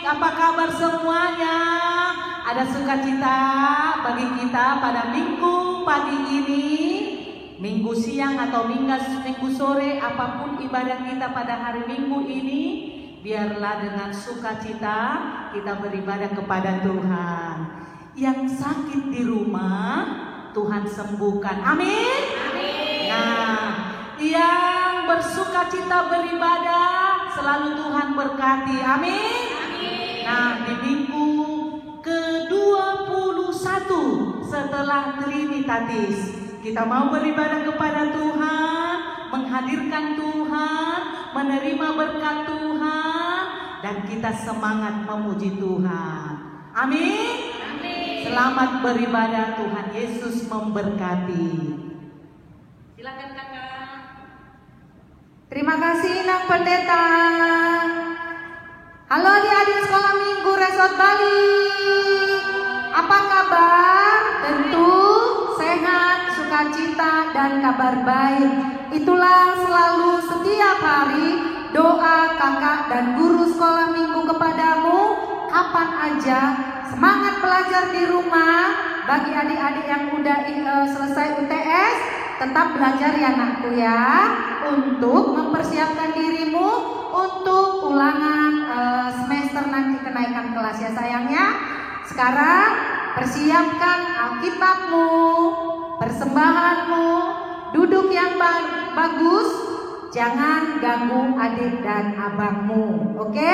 Apa kabar semuanya? Ada sukacita bagi kita pada minggu pagi ini, minggu siang atau minggu sore, apapun ibadah kita pada hari minggu ini, biarlah dengan sukacita kita beribadah kepada Tuhan. Yang sakit di rumah, Tuhan sembuhkan. Amin. Amin. Nah, yang bersukacita beribadah, selalu Tuhan berkati. Amin. Amin. Nah, di minggu ke-21 setelah Trinitatis, kita mau beribadah kepada Tuhan, menghadirkan Tuhan, menerima berkat Tuhan, dan kita semangat memuji Tuhan. Amin. Selamat beribadah, Tuhan Yesus memberkati. Silakan kakak. Terima kasih Nang Pendeta. Halo adik-adik sekolah minggu Resort Bali. Apa kabar? Tentu sehat, sukacita, dan kabar baik. Itulah selalu setiap hari doa kakak dan guru sekolah minggu kepadamu. Kapan aja semangat belajar di rumah. Bagi adik-adik yang udah selesai UTS, tetap belajar ya anakku ya, untuk mempersiapkan dirimu untuk ulangan semester nanti kenaikan kelas ya sayangnya. Sekarang persiapkan Alkitabmu, persembahanmu, duduk yang bagus, jangan ganggu adik dan abangmu. Oke?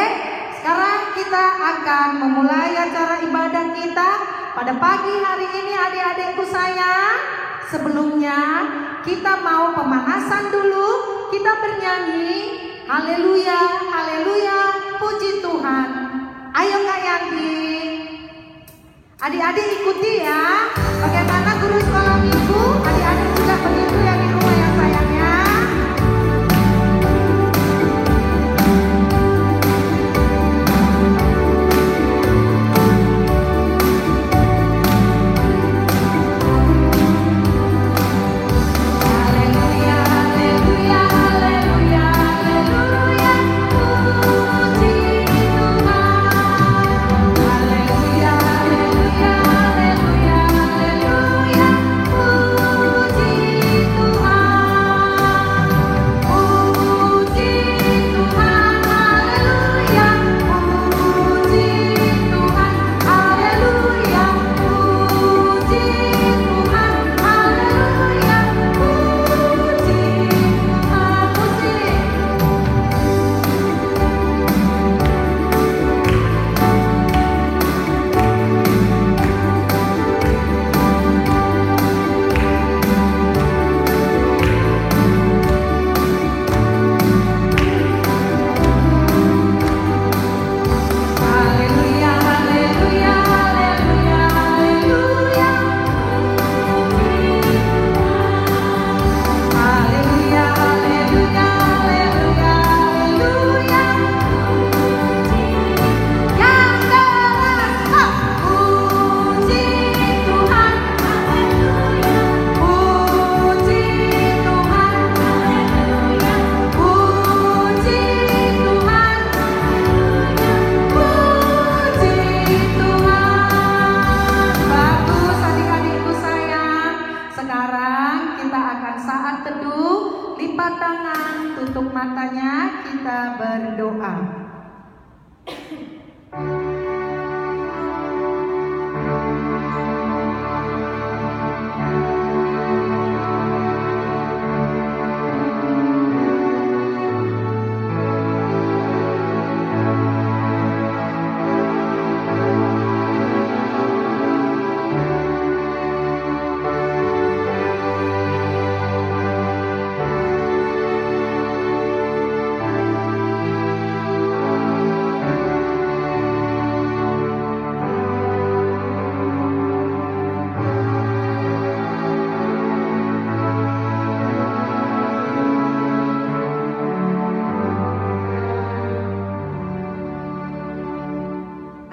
Sekarang kita akan memulai acara ibadah kita pada pagi hari ini adik-adikku sayang. Sebelumnya kita mau pemanasan dulu. Kita bernyanyi haleluya, haleluya, puji Tuhan. Ayo Kak Yanti, adik-adik ikuti ya. Bagaimana guru sekolah minggu, adik-adik juga begitu ya di rumah ya sayangnya.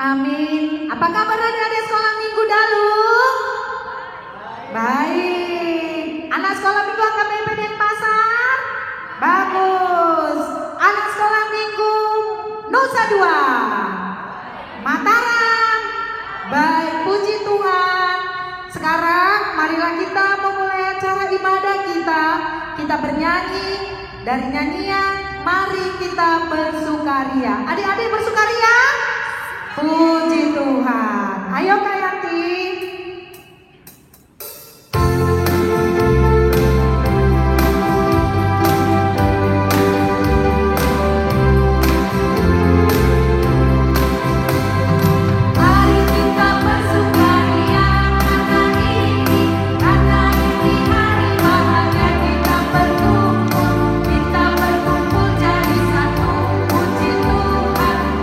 Amin. Apa kabar adik-adik sekolah minggu Dalu? Baik. Anak sekolah minggu AKBP Denpasar? Bagus. Anak sekolah minggu Nusa Dua? Mataram. Baik, puji Tuhan. Sekarang marilah kita memulai acara ibadah kita. Kita bernyanyi dari nyanyian Mari Kita Bersukaria. Adik-adik bersukaria? Puji Tuhan. Ayo Kak Yanti.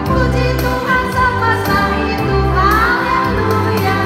Puji Tuhan semesta itu, haleluya.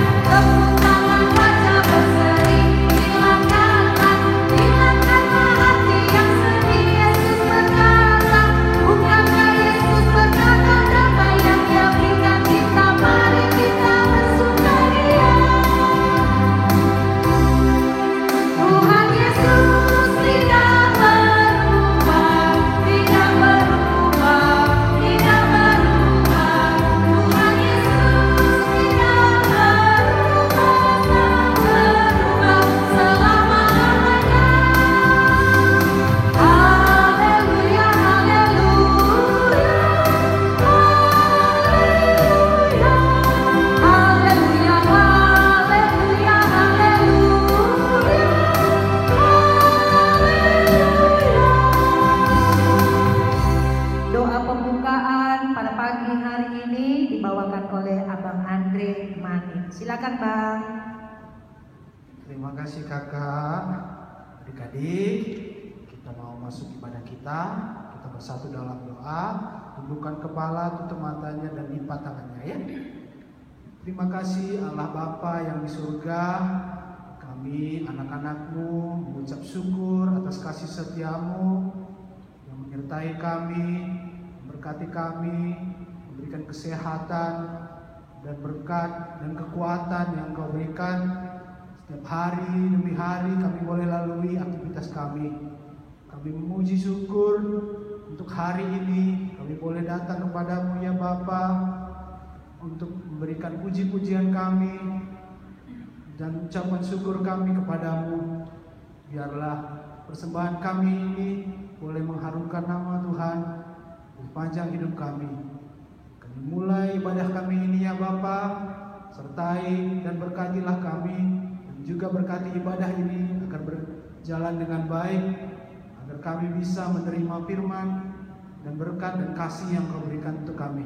Silakan Bang. Terima kasih kakak. Adik-adik, kita mau masuk ibadah kita. Kita bersatu dalam doa. Tundukkan kepala, tutup matanya dan lipat tangannya ya. Terima kasih Allah Bapa yang di surga. Kami anak-anakmu mengucap syukur atas kasih setiamu yang menyertai kami, memberkati kami, memberikan kesehatan dan berkat dan kekuatan yang Kau berikan. Setiap hari demi hari kami boleh lalui aktivitas kami. Kami memuji syukur untuk hari ini. Kami boleh datang kepadamu ya Bapa untuk memberikan puji-pujian kami dan ucapan syukur kami kepadamu. Biarlah persembahan kami ini boleh mengharumkan nama Tuhan di panjang hidup kami. Kami mulai ibadah kami ini ya Bapa, sertai dan berkatilah kami, dan juga berkati ibadah ini agar berjalan dengan baik, agar kami bisa menerima firman dan berkat dan kasih yang Kau berikan untuk kami.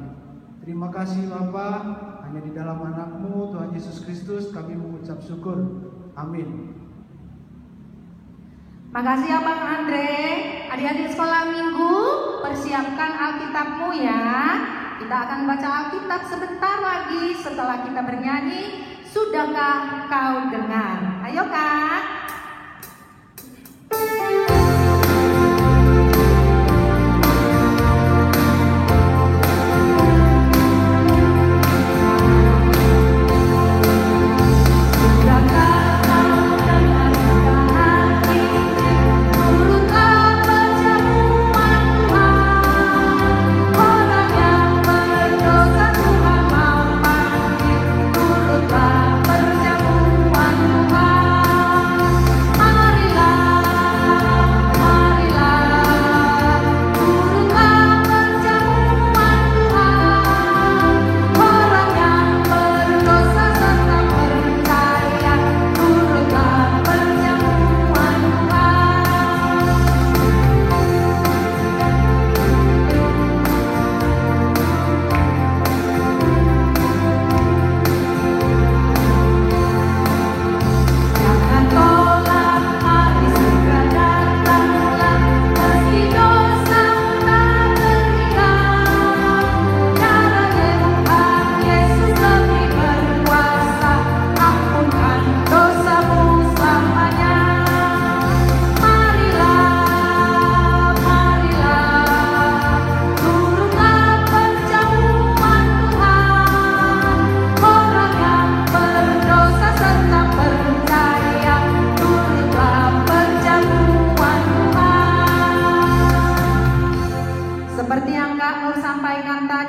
Terima kasih Bapa, hanya di dalam anak-Mu Tuhan Yesus Kristus kami mengucap syukur. Amin. Makasih ya Bang Andre. Adik-adik sekolah minggu, persiapkan Alkitabmu ya. Kita akan baca Alkitab sebentar lagi setelah kita bernyanyi. Sudahkah kau dengar? Ayo Kak. Perjamuan Tuhan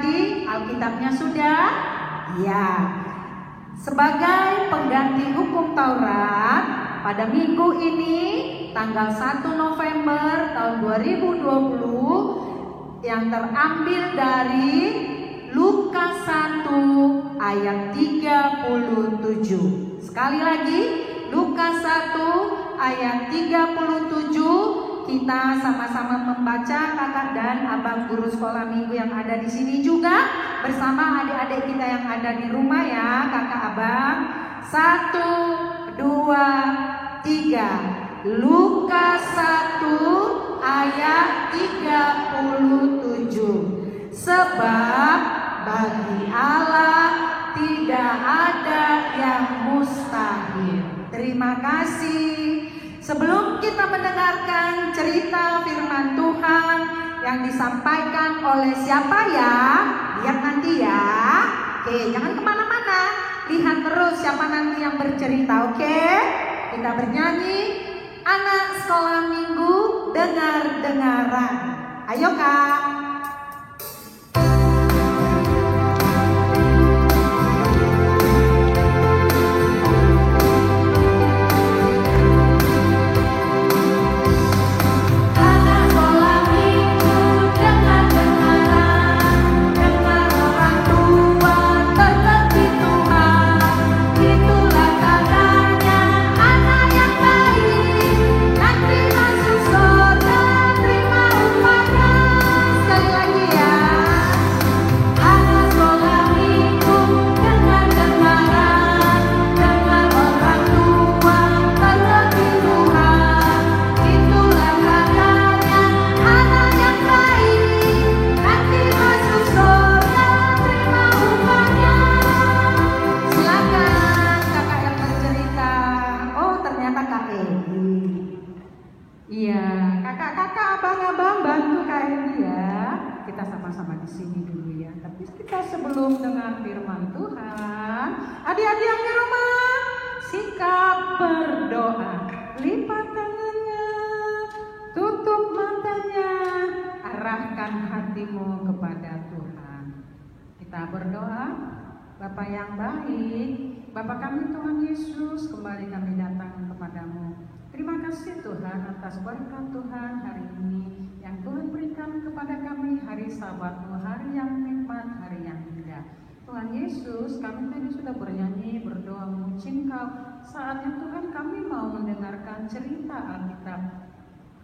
tadi? Alkitabnya sudah? Ya. Sebagai pengganti hukum Taurat, pada minggu ini tanggal 1 November tahun 2020 yang terambil dari Lukas 1 ayat 37. Sekali lagi, Lukas 1 ayat 37. Kita sama-sama membaca, kakak dan abang guru sekolah minggu yang ada di sini juga bersama adik-adik kita yang ada di rumah ya, kakak abang. 1, 2, 3. Lukas 1 ayat 37. Sebab bagi Allah tidak ada yang mustahil. Terima kasih. Sebelum kita mendengarkan cerita firman Tuhan yang disampaikan oleh siapa ya? Lihat nanti ya. Oke, jangan kemana-mana. Lihat terus siapa nanti yang bercerita, oke? Kita bernyanyi, anak sekolah minggu dengar-dengaran. Ayo kak. Sebelum dengar firman Tuhan, adik-adik yang di rumah, sikap berdoa. Lipat tangannya, tutup matanya, arahkan hatimu kepada Tuhan. Kita berdoa. Bapa yang baik, Bapa kami Tuhan Yesus, kembali kami datang kepadamu. Terima kasih Tuhan atas berkat Tuhan hari ini yang Tuhan berikan kepada kami, hari Sabat-Mu, hari yang nikmat, hari yang indah. Tuhan Yesus, kami tadi sudah bernyanyi, berdoa, memuji Engkau. Saatnya Tuhan kami mau mendengarkan cerita Alkitab.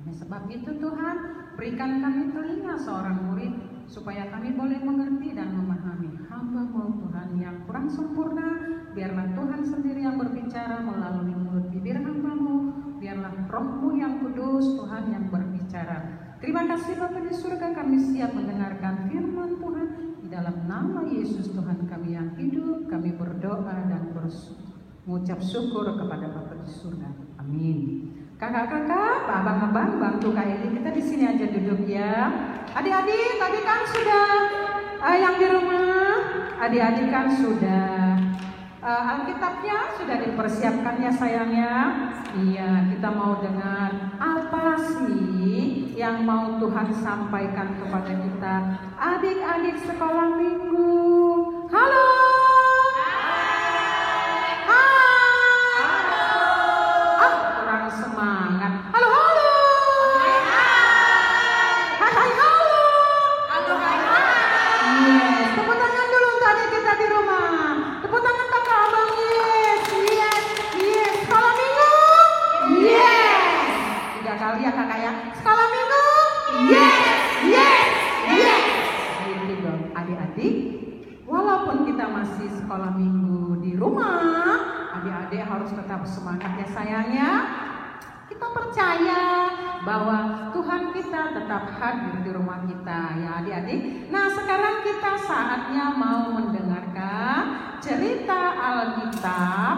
Oleh sebab itu Tuhan, berikan kami telinga seorang murid, supaya kami boleh mengerti dan memahami hamba-Mu Tuhan yang kurang sempurna. Biarlah Tuhan sendiri yang berbicara melalui mulut bibir hamba-Mu. Biarlah Roh-Mu yang kudus Tuhan yang berbicara. Terima kasih Bapa di surga, kami siap mendengarkan firman Tuhan. Di dalam nama Yesus Tuhan kami yang hidup, kami berdoa dan mengucap syukur kepada Bapa di surga. Amin. Kakak-kakak, abang-abang, bantu Kak Eli, kita di sini aja duduk ya. Adik-adik, tadi kan sudah yang di rumah, adik-adik kan sudah Alkitabnya sudah dipersiapkan ya sayangnya. Iya, kita mau dengar apa sih yang mau Tuhan sampaikan kepada kita, adik-adik sekolah minggu. Halo. Kurang semangat. Halo. Yes, tepuk tangan dulu tadi kita di rumah. Tepuk tangan kakak abang. Yes. Sekolah minggu. Yes. 3 kali ya kakak ya. Sekolah minggu. Yes. Gitu dong adik-adik. Walaupun kita masih sekolah minggu di rumah, adik-adik harus tetap semangat ya sayangnya. Kita percaya bahwa Tuhan kita tetap hadir di rumah kita ya adik-adik. Nah sekarang kita saatnya mau mendengarkan cerita Alkitab.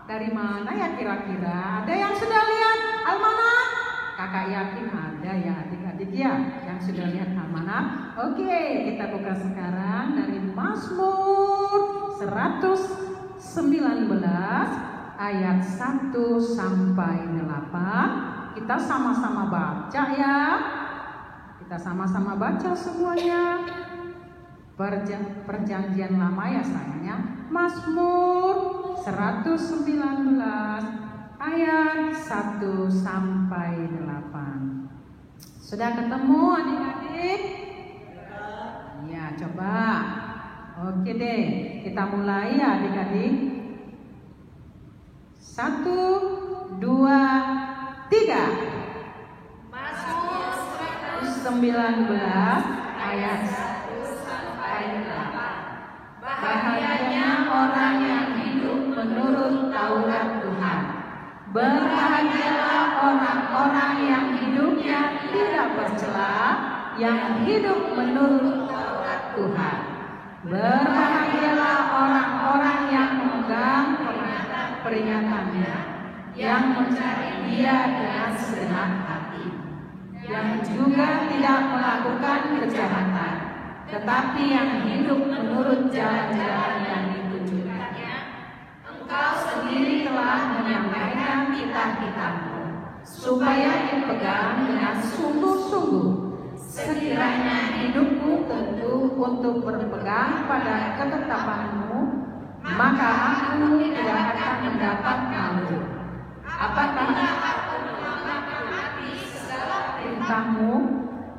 Dari mana ya kira-kira? Ada yang sudah lihat almanak? Kakak yakin ada ya adik-adik ya yang sudah lihat almanak. Oke, kita buka sekarang dari Mazmur 119 ayat 1 sampai 8. Kita sama-sama baca ya. Kita sama-sama baca semuanya. Perjanjian lama ya sayangnya, Mazmur 119 ayat 1 sampai 8. Sudah ketemu adik-adik? Ya, coba. Oke deh, kita mulai ya adik-adik. 1, 2, 3. Mazmur 19 ayat 8. Bahagianya orang yang hidup menurut Taurat Tuhan. Berbahagialah orang-orang yang hidupnya tidak bercela, yang hidup menurut Taurat Tuhan. Berbahagialah orang-orang yang memegang peringatannya, yang mencari Dia dengan segenap hati, yang juga tidak melakukan kejahatan, tetapi yang hidup menurut jalan-jalan yang ditunjukkannya. Engkau sendiri telah menyampaikan kitab-kitab-Mu, supaya dipegang dengan sungguh-sungguh. Sekiranya hidupku tentu untuk berpegang pada ketetapan-Mu, maka aku tidak akan mendapat malu. Apakah aku menghormati segala perintah-Mu,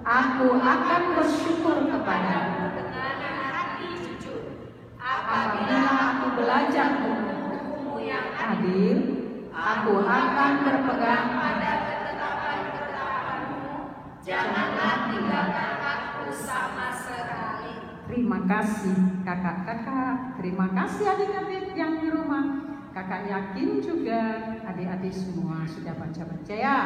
aku akan bersyukur kepadamu dengan hati jujur. Apabila aku belajar hukum-Mu yang adil, aku akan berpegang pada ketetapan-ketetapan-Mu. Janganlah tinggalkan aku sama sekali. Terima kasih kakak-kakak, terima kasih adik-adik yang di rumah. Kakak yakin juga adik-adik semua sudah baca-baca ya.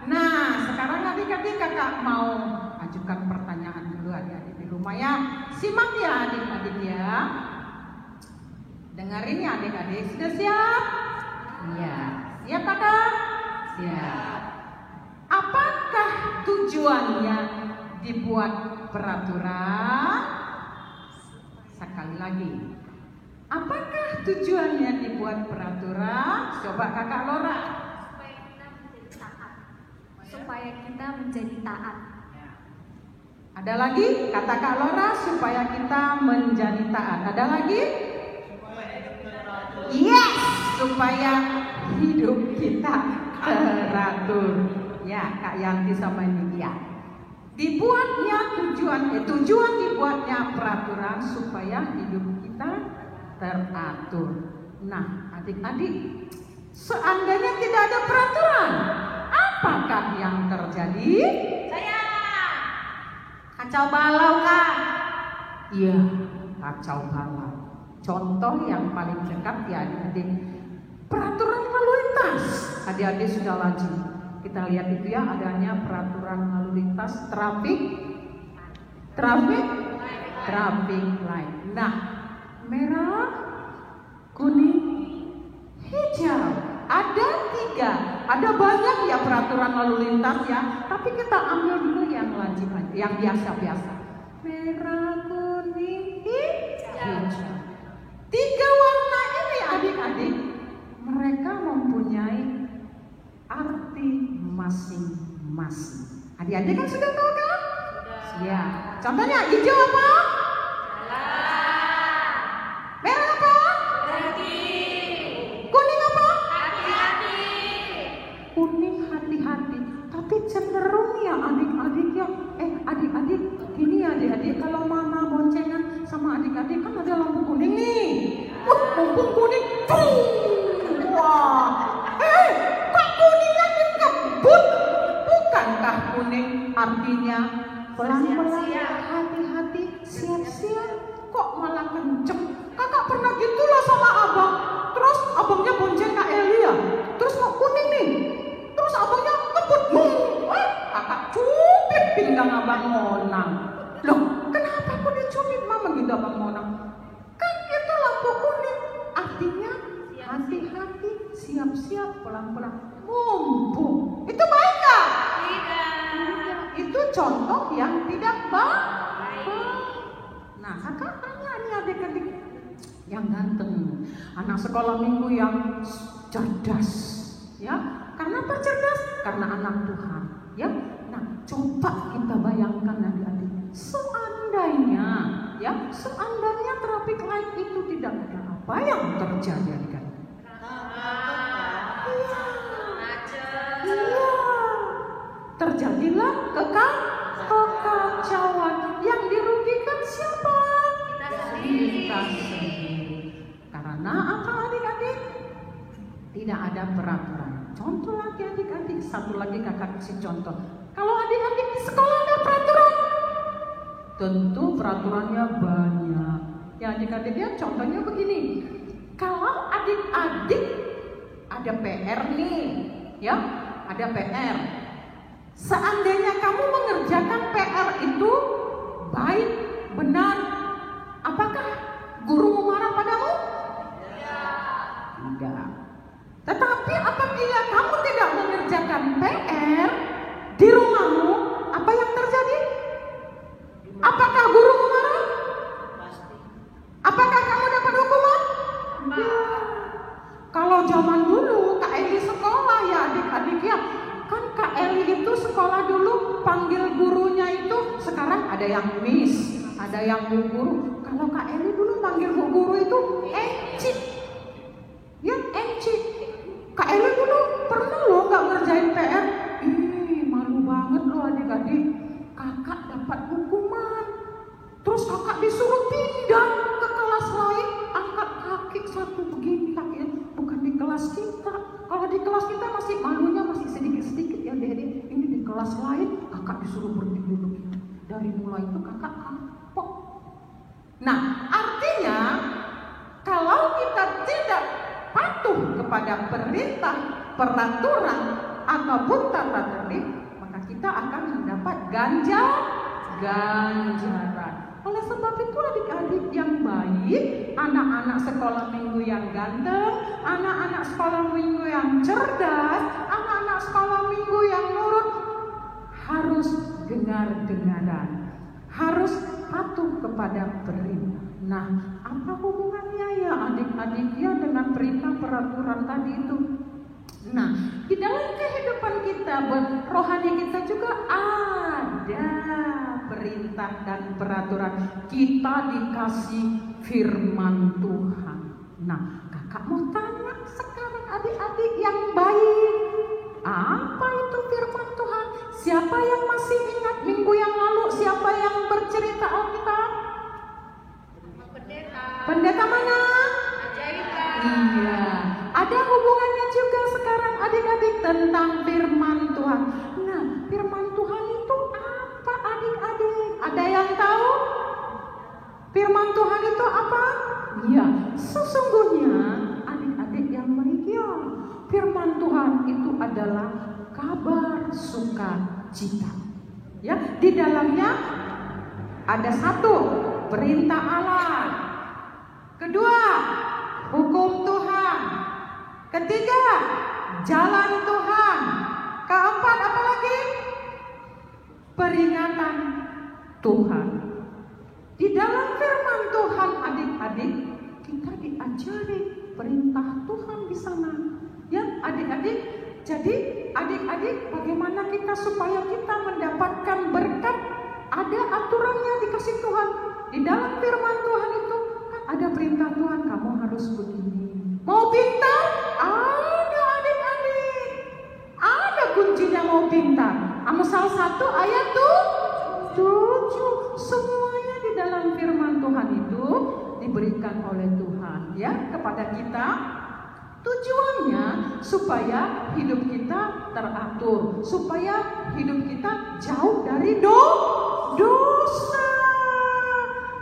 Nah, sekarang adik-adik kakak mau ajukan pertanyaan dulu adik-adik di rumah ya. Simak ya adik-adik ya. Dengerin ya adik-adik, sudah siap? Iya. Siap kakak? Siap. Apakah tujuannya dibuat peraturan? Sekali lagi. Apakah tujuannya dibuat peraturan? Coba kakak Lora. supaya kita menjadi taat. Ada lagi? Kata Kak Lora, supaya kita menjadi taat. Ada lagi? Yes, supaya hidup kita teratur. Ya, Kak Yanti sama ini ya. Dibuatnya tujuan dibuatnya peraturan supaya hidup kita teratur. Nah, adik-adik, seandainya tidak ada peraturan, apakah yang terjadi? Kacau balau kan? Iya, kacau balau. Contoh yang paling dekat ya adik-adik, peraturan lalu lintas. Adik-adik sudah lazim kita lihat itu ya, adanya peraturan lalu lintas traffic light. Nah, merah, kuning, hijau. Ada 3. Ada banyak ya peraturan lalu lintas ya. Tapi kita ambil dulu yang lazim aja, yang biasa-biasa. Merah, kuning, hijau. 3 warna ini adik-adik, mereka mempunyai arti masing-masing. Adik-adik kan sudah tahu kan? Ya. Contohnya hijau apa? Merah apa? Kuning apa? Kuning hati-hati. Tapi cenderung ya adik-adik ya. Adik-adik, ini adik-adik kalau mama boncengan sama adik-adik kan ada lampu kuning nih. Lampu kuning. Wah. Kok kuningnya dikebut? Bukankah kuning artinya pelan-pelan, hati-hati, siap-siap? Kok malah kenceng? Kakak pernah gitulah sama abang. Terus abangnya bonceng Kak Elia. Terus mau kuning nih. Terus abangnya ngebut. Kakak cubit pinggang abang Monang. Loh, kenapa aku dicubit mama gitu abang Monang? Kan itu lampu kuning. Artinya hati-hati, siap-siap, pelan-pelan. Mumpung. Itu baik gak? Tidak. Itu contoh yang tidak baik. Nah, kakak tanya nih adik-adik yang ganteng, anak sekolah minggu yang cerdas, ya. Karena apa cerdas? Karena anak Tuhan, ya. Nah, coba kita bayangkan adik-adik, seandainya ya, seandainya traffic light itu tidak ada, apa yang terjadi kan? Iya, terjadilah kekacauan. Yang dirugikan siapa? Kita sendiri. Karena apa adik-adik? Tidak ada peraturan. Contoh lagi adik-adik, satu lagi kakak kasih contoh. Kalau adik-adik di sekolah ada peraturan, tentu peraturannya banyak. Ya adik-adik ya, contohnya begini. Kalau adik-adik ada PR nih, ya, ada PR. Seandainya kamu mengerjakan PR itu baik, benar, apakah guru marah padamu? Tidak. Tetapi apabila kamu tidak mengerjakan PR di rumahmu, apa yang terjadi? Apakah guru marah? Apakah kamu dapat hukuman? Kalau zaman dulu Kak Eli sekolah ya adik-adik ya, kan Kak Eli itu sekolah dulu panggil gurunya itu, sekarang ada yang miss, ada yang bu guru. Kalau Kak Eli dulu panggil bu guru itu encik, ya encik. Kak Eli dulu pernah loh nggak ngerjain PR, malu banget loh adik-adik, kakak dapat hukuman. Terus kakak disuruh pindah ke kelas lain, angkat kaki satu begini kakinya, bukan di kelas kita. Kalau di kelas kita masih malunya masih sedikit-sedikit ya deh. Ini di kelas lain kakak disuruh berdiri begini. Dari mulai itu kakak kapok. Nah artinya kalau kita tidak patuh kepada perintah, peraturan ataupun tata tertib, maka kita akan mendapat ganjaran. Oleh sebab itu adik-adik yang baik, anak-anak sekolah minggu yang ganteng, anak-anak sekolah minggu yang cerdas, anak-anak sekolah minggu yang nurut, harus dengar-dengaran, harus patuh kepada perintah. Nah, apa hubungannya ya adik-adik ya dengan perintah peraturan tadi itu? Nah, di dalam kehidupan kita rohani kita juga ada perintah dan peraturan. Kita dikasih firman Tuhan. Nah, kakak mau tanya sekarang adik-adik yang baik, apa itu firman Tuhan? Siapa yang masih ingat minggu yang lalu siapa yang bercerita Alkitab? Pendeta mana? Iya, ada hubungannya juga sekarang adik-adik tentang firman Tuhan. Nah, firman Tuhan itu apa adik-adik? Ada yang tahu? Firman Tuhan itu apa? Ya, sesungguhnya adik-adik yang baik ya, firman Tuhan itu adalah kabar sukacita. Ya, di dalamnya ada satu, perintah Allah. Kedua, hukum Tuhan. Ketiga, jalan Tuhan. Keempat, apa lagi? Peringatan Tuhan. Di dalam firman Tuhan adik-adik, kita diajari perintah Tuhan di sana. Ya, adik-adik. Jadi, adik-adik, bagaimana kita supaya kita mendapatkan berkat? Ada aturannya dikasih Tuhan. Di dalam firman Tuhan itu ada perintah Tuhan, kamu harus begini. Mau pintar? Ada adik-adik. Ada kuncinya mau pintar. Amsal 1 ayat 7. Semuanya di dalam firman Tuhan itu diberikan oleh Tuhan ya kepada kita. Tujuannya supaya hidup kita teratur, supaya hidup kita jauh dari dosa.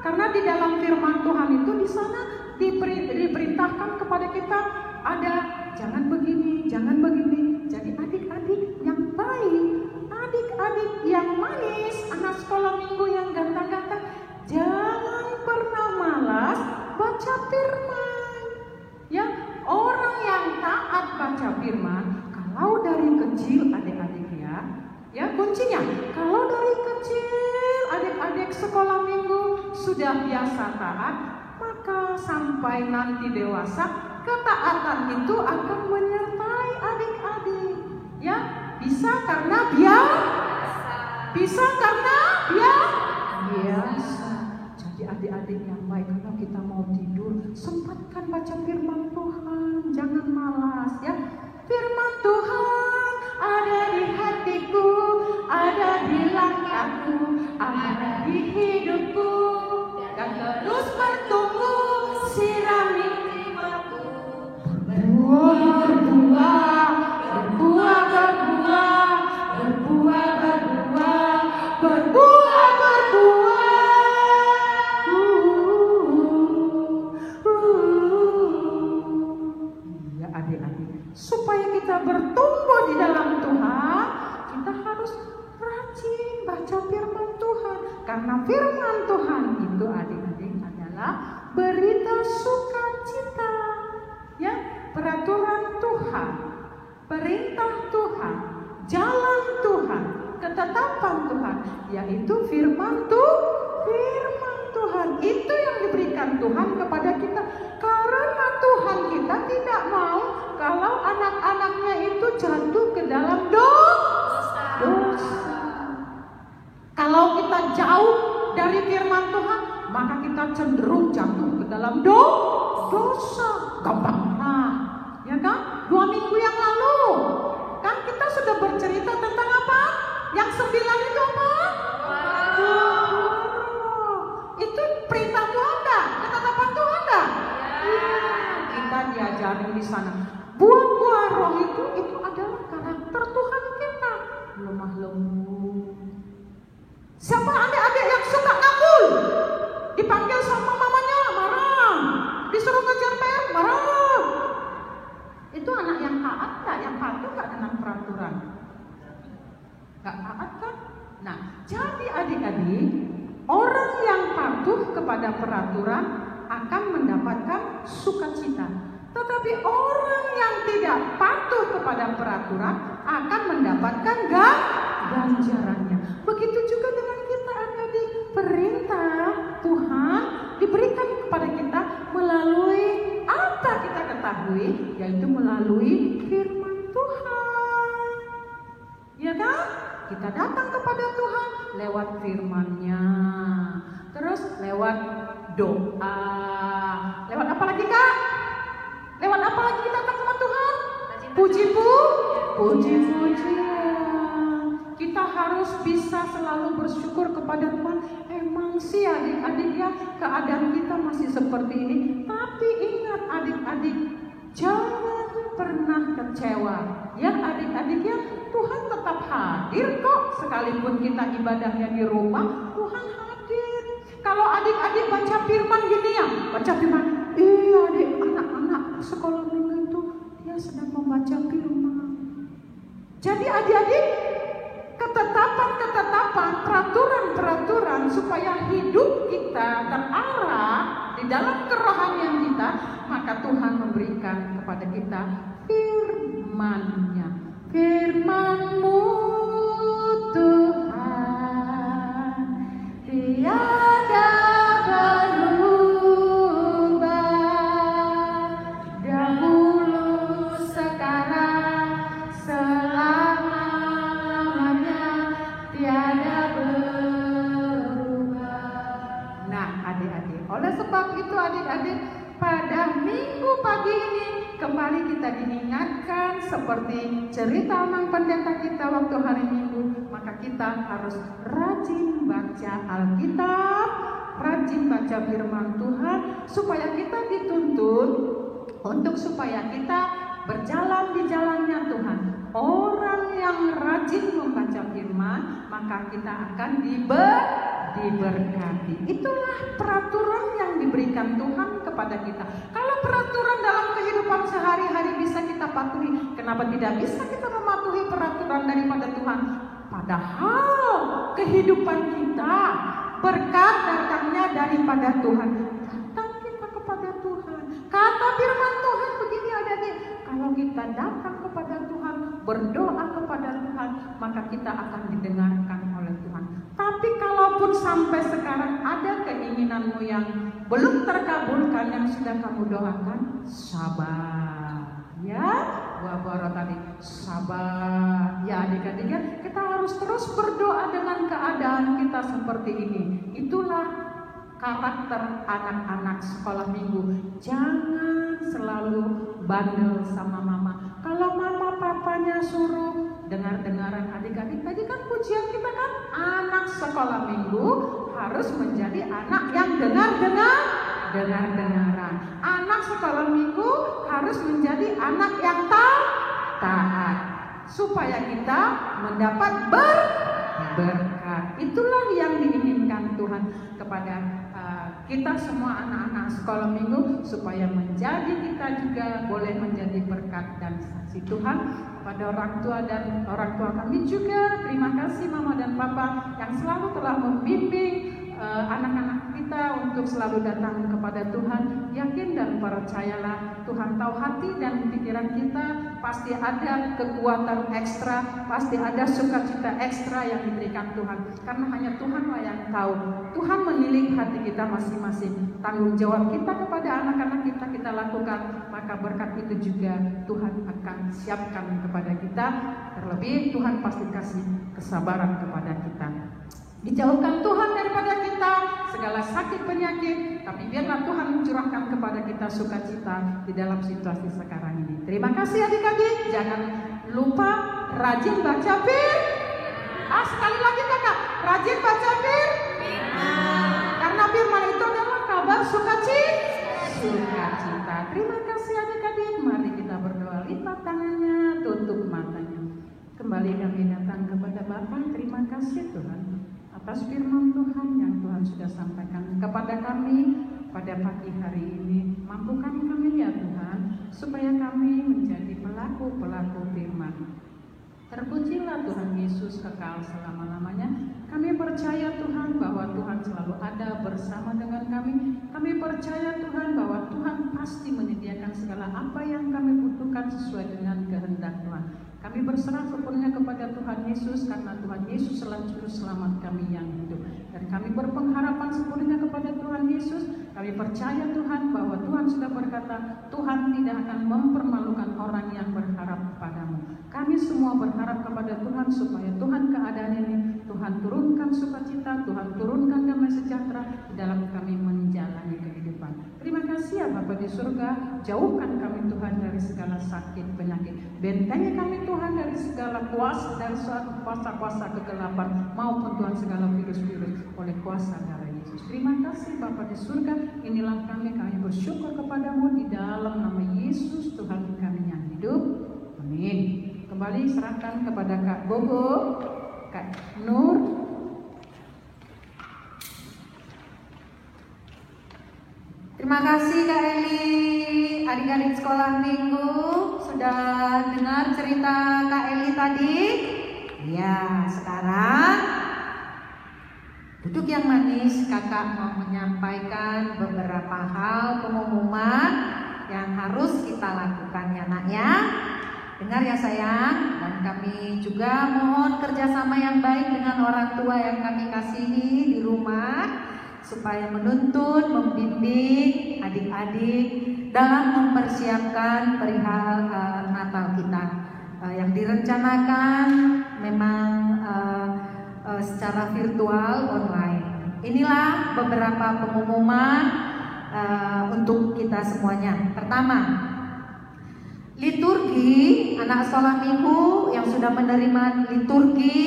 Karena di dalam firman Tuhan itu di sana diperintahkan kepada kita ada jangan begini, jangan begini. Jadi adik-adik yang baik, adik-adik yang manis, anak sekolah minggu yang ganteng-ganteng, jangan pernah malas baca firman. Ya, orang yang taat baca firman, kalau dari kecil adik-adik ya kuncinya, kalau dari kecil adik-adik sekolah minggu sudah biasa taat, maka sampai nanti dewasa ketaatan itu akan menyertai adik-adik. Ya, bisa karena biasa. Jadi adik-adik yang baik, kalau kita mau tidur, sempatkan baca firman Tuhan, jangan malas ya. Firman Tuhan ada di hatiku, ada di langkahku, ada di hidupku, dan terus bertumbuh, sirami jiwaku. Berbuah, berbuah, berbuah, berbuah, berbuah, berbuah, berbuah, berbuah. Ya adik-adik, supaya kita bertumbuh di dalam Tuhan, kita harus rajin baca firman Tuhan. Karena firman Tuhan itu adik-adik adalah berita sukacita, ya, peraturan Tuhan, perintah Tuhan, jalan Tuhan, ketetapan Tuhan, yaitu firman Tuhan. Itu yang diberikan Tuhan kepada kita. Karena Tuhan kita tidak mau kalau anak-anaknya itu jatuh ke dalam dosa. Kalau kita jauh dari firman Tuhan, maka kita cenderung jatuh ke dalam dosa. Gampang marah, ya kan? 2 minggu yang lalu kan kita sudah bercerita tentang apa? Yang 9 itu apa? Itu perintah Tuhan dah, ketetapan Tuhan dah. Kita diajari di sana. Buah-buah roh itu adalah karakter Tuhan kita. Lemah lembut. Siapa adik-adik yang suka ngabul? Dipanggil sama mamanya marah, disuruh ngejar PR marah. Itu anak yang taat gak? Yang patuh gak dengan peraturan? Gak taat kan? Nah, jadi adik-adik, orang yang patuh kepada peraturan akan mendapatkan sukacita. Tetapi orang yang tidak patuh kepada peraturan akan mendapatkan ganjarannya. Begitu juga dengan kita adik-adik. Perintah Tuhan diberikan kepada kita melalui apa kita ketahui, yaitu melalui firman Tuhan. Ya kan? Kita datang kepada Tuhan lewat firman-Nya. Terus lewat doa. Lewat apa lagi, Kak? Lewat apa lagi kita datang sama Tuhan? Puji-pujian. Kita harus bisa selalu bersyukur kepada Tuhan. Emang sih adik-adik ya, keadaan kita masih seperti ini. Tapi ingat adik-adik, jangan pernah kecewa. Ya adik-adik ya, Tuhan tetap hadir kok. Sekalipun kita ibadahnya di rumah, Tuhan hadir. Kalau adik-adik baca firman gini ya, baca firman, iya adik, anak-anak sekolah minggu itu dia sedang membaca firman. Jadi adik-adik, ketetapan-ketetapan, peraturan-peraturan supaya hidup kita terarah di dalam kerohanian kita, maka Tuhan memberikan kepada kita firman-Nya. Firman-Mu Tuhan tiada berubah, dahulu sekarang selamanya tiada berubah. Nah adik-adik, oleh sebab itu adik-adik, pada minggu pagi ini kembali kita diingatkan seperti cerita Mang Pendeta kita waktu hari Minggu. Maka kita harus rajin baca Alkitab, rajin baca firman Tuhan, supaya kita dituntun untuk supaya kita berjalan di jalannya Tuhan. Orang yang rajin membaca firman, maka kita akan diberkati. Itulah peraturan yang diberikan Tuhan kepada kita. Kalau peraturan dalam kehidupan sehari-hari bisa kita patuhi, kenapa tidak bisa kita mematuhi peraturan daripada Tuhan? Padahal kehidupan kita berkat datangnya daripada Tuhan. Datang kita kepada Tuhan. Kata firman Tuhan begini adik-adik, kalau kita datang kepada Tuhan, berdoa kepada Tuhan, maka kita akan didengarkan oleh Tuhan. Tapi kalaupun sampai sekarang ada keinginanmu yang belum terkabulkan yang sudah kamu doakan, sabar. Ya, buah tadi sabar. Ya adik-adik ya, kita harus terus berdoa dengan keadaan kita seperti ini. Itulah karakter anak-anak sekolah minggu. Jangan selalu bandel sama mama. Kalau mama papanya suruh dengar-dengaran adik-adik. Tadi kan pujian kita kan, anak sekolah minggu harus menjadi anak yang dengar-dengaran. Anak sekolah minggu harus menjadi anak yang taat. Supaya kita mendapat berkat. Itulah yang diinginkan Tuhan kepada kita semua anak-anak sekolah minggu, supaya menjadi kita juga boleh menjadi berkat dan saksi Tuhan pada orang tua dan orang tua kami juga. Terima kasih Mama dan Papa yang selalu telah membimbing anak-anak kita untuk selalu datang kepada Tuhan. Yakin dan percayalah, Tuhan tahu hati dan pikiran kita. Pasti ada kekuatan ekstra, pasti ada sukacita ekstra yang diberikan Tuhan. Karena hanya Tuhanlah yang tahu. Tuhan menilik hati kita masing-masing. Tanggung jawab kita kepada anak-anak kita lakukan, maka berkat itu juga Tuhan akan siapkan kepada kita. Terlebih Tuhan pasti kasih kesabaran kepada kita. Dijauhkan Tuhan daripada kita segala sakit penyakit, tapi biarlah Tuhan mencurahkan kepada kita sukacita di dalam situasi sekarang ini. Terima kasih adik-adik. Jangan lupa rajin baca firman. Sekali lagi kakak, rajin baca firman. Karena firman itu adalah kabar sukacita. Terima kasih adik-adik. Mari kita berdoa, lipat tangannya, tutup matanya. Kembali kami datang kepada Bapa. Terima kasih Tuhan atas firman Tuhan yang Tuhan sudah sampaikan kepada kami pada pagi hari ini. Mampukan kami ya Tuhan, supaya kami menjadi pelaku-pelaku firman. Terpujilah Tuhan Yesus kekal selama-lamanya. Kami percaya Tuhan bahwa Tuhan selalu ada bersama dengan kami. Kami percaya Tuhan bahwa Tuhan pasti menyediakan segala apa yang kami butuhkan sesuai dengan kehendak Tuhan. Kami berserah sepenuhnya kepada Tuhan Yesus, karena Tuhan Yesus adalah juru selamat kami yang hidup. Dan kami berpengharapan sepenuhnya kepada Tuhan Yesus. Kami percaya Tuhan bahwa Tuhan sudah berkata, Tuhan tidak akan mempermalukan orang yang berharap kepadamu. Kami semua berharap kepada Tuhan supaya Tuhan keadaan ini, Tuhan turunkan sukacita, Tuhan turunkan damai sejahtera di dalam kami menjalani kehidupan. Terima kasih ya Bapa di surga. Jauhkan kami Tuhan dari segala sakit penyakit. Bentengi kami Tuhan dari segala kuasa, dari suatu kuasa-kuasa kegelapan maupun Tuhan segala virus-virus oleh kuasa darah Yesus. Terima kasih Bapa di surga. Inilah kami bersyukur kepadamu di dalam nama Yesus Tuhan kami yang hidup. Amin. Kembali serahkan kepada Kak Bobo, Kak Nur. Terima kasih Kak Eli. Adik-adik sekolah minggu sudah dengar cerita Kak Eli tadi? Ya, sekarang duduk yang manis. Kakak mau menyampaikan beberapa hal pengumuman yang harus kita lakukan ya nak ya. Dengar ya sayang. Dan kami juga mohon kerjasama yang baik dengan orang tua yang kami kasihi di rumah, supaya menuntun, membimbing adik-adik dalam mempersiapkan perihal Natal kita yang direncanakan memang secara virtual online. Inilah beberapa pengumuman untuk kita semuanya. Pertama, liturgi anak sekolah minggu yang sudah menerima liturgi,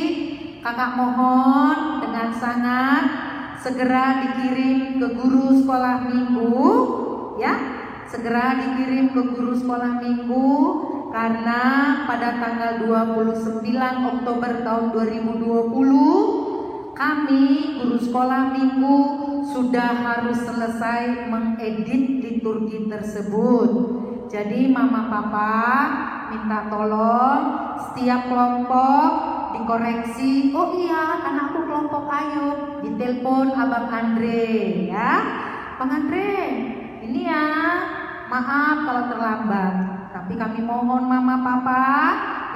kakak mohon dengan sangat segera dikirim ke guru sekolah minggu ya, segera dikirim ke guru sekolah minggu, karena pada tanggal 29 Oktober tahun 2020 kami guru sekolah minggu sudah harus selesai mengedit liturgi tersebut. Jadi mama papa minta tolong setiap kelompok dikoreksi. Oh iya, anakku kelompok Ayub, ditelepon Abang Andre ya. Bang Andre, ini ya, maaf kalau terlambat. Tapi kami mohon mama papa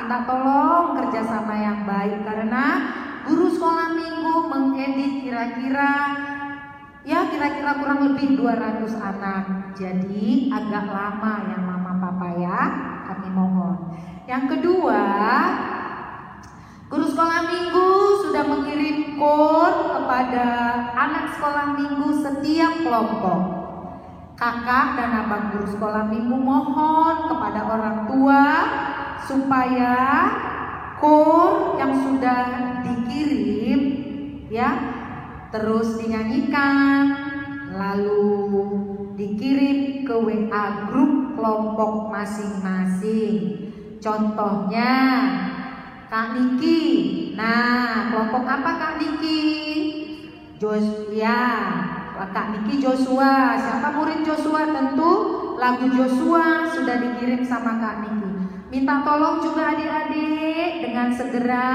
minta tolong kerjasama yang baik, karena guru sekolah minggu mengedit kira-kira kurang lebih 200 anak. Jadi agak lama ya mama papa ya, kami mohon. Yang kedua, Guru sekolah minggu sudah mengirim kor kepada anak sekolah minggu setiap kelompok. Kakak dan abang guru sekolah minggu mohon kepada orang tua supaya kor yang sudah dikirim ya terus dinyanyikan, lalu dikirim ke WA grup kelompok masing-masing. Contohnya Kak Niki. Nah, kelompok apa Kak Niki? Kak Niki Joshua. Siapa murid Joshua? Tentu lagu Joshua sudah dikirim sama Kak Niki. Minta tolong juga adik-adik dengan segera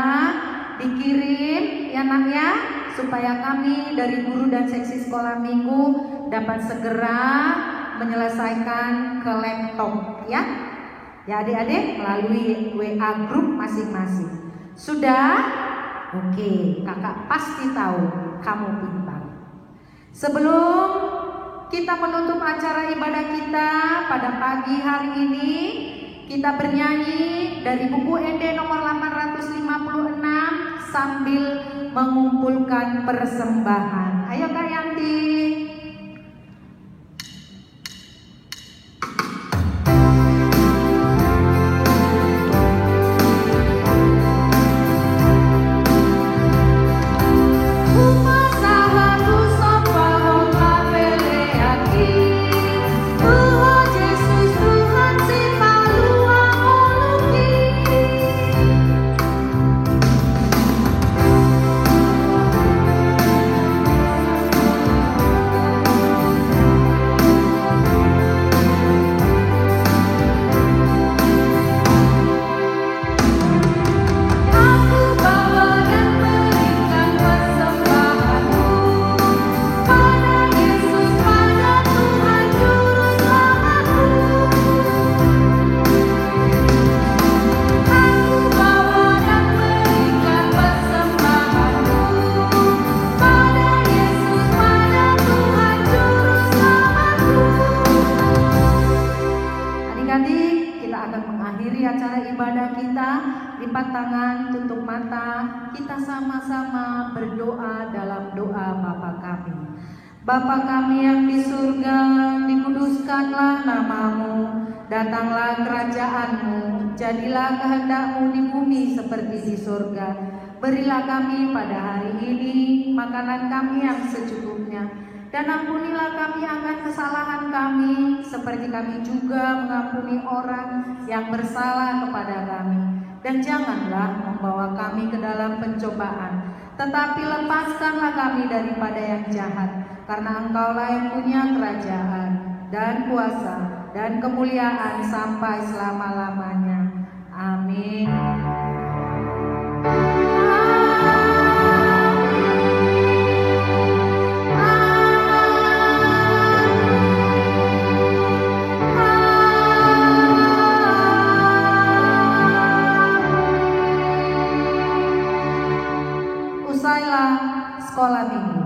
dikirim ya nak ya, supaya kami dari guru dan seksi sekolah minggu dapat segera menyelesaikan ke laptop ya. Ya adik-adik melalui WA grup masing-masing. Sudah? Oke, kakak pasti tahu kamu pintar. Sebelum kita menutup acara ibadah kita pada pagi hari ini, kita bernyanyi dari buku ED nomor 856 sambil mengumpulkan persembahan. Ayo Kak Yanti. Lipat tangan, tutup mata, kita sama-sama berdoa dalam doa Bapa kami. Bapa kami yang di surga, dikuduskanlah namamu, datanglah kerajaanmu, jadilah kehendak-mu di bumi seperti di surga. Berilah kami pada hari ini makanan kami yang secukupnya, dan ampunilah kami akan kesalahan kami, seperti kami juga mengampuni orang yang bersalah kepada kami. Dan janganlah membawa kami ke dalam pencobaan, tetapi lepaskanlah kami daripada yang jahat, karena Engkaulah yang punya kerajaan dan kuasa dan kemuliaan sampai selama-lamanya. Amin. Sekolah minggu.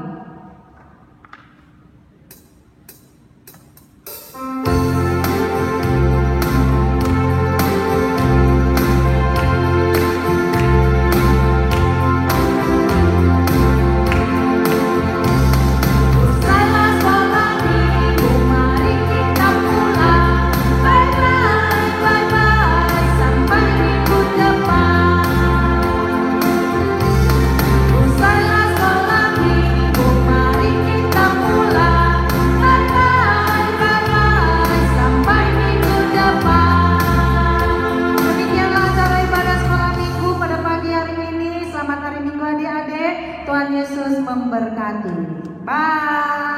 Tuhan Yesus memberkati. Bye.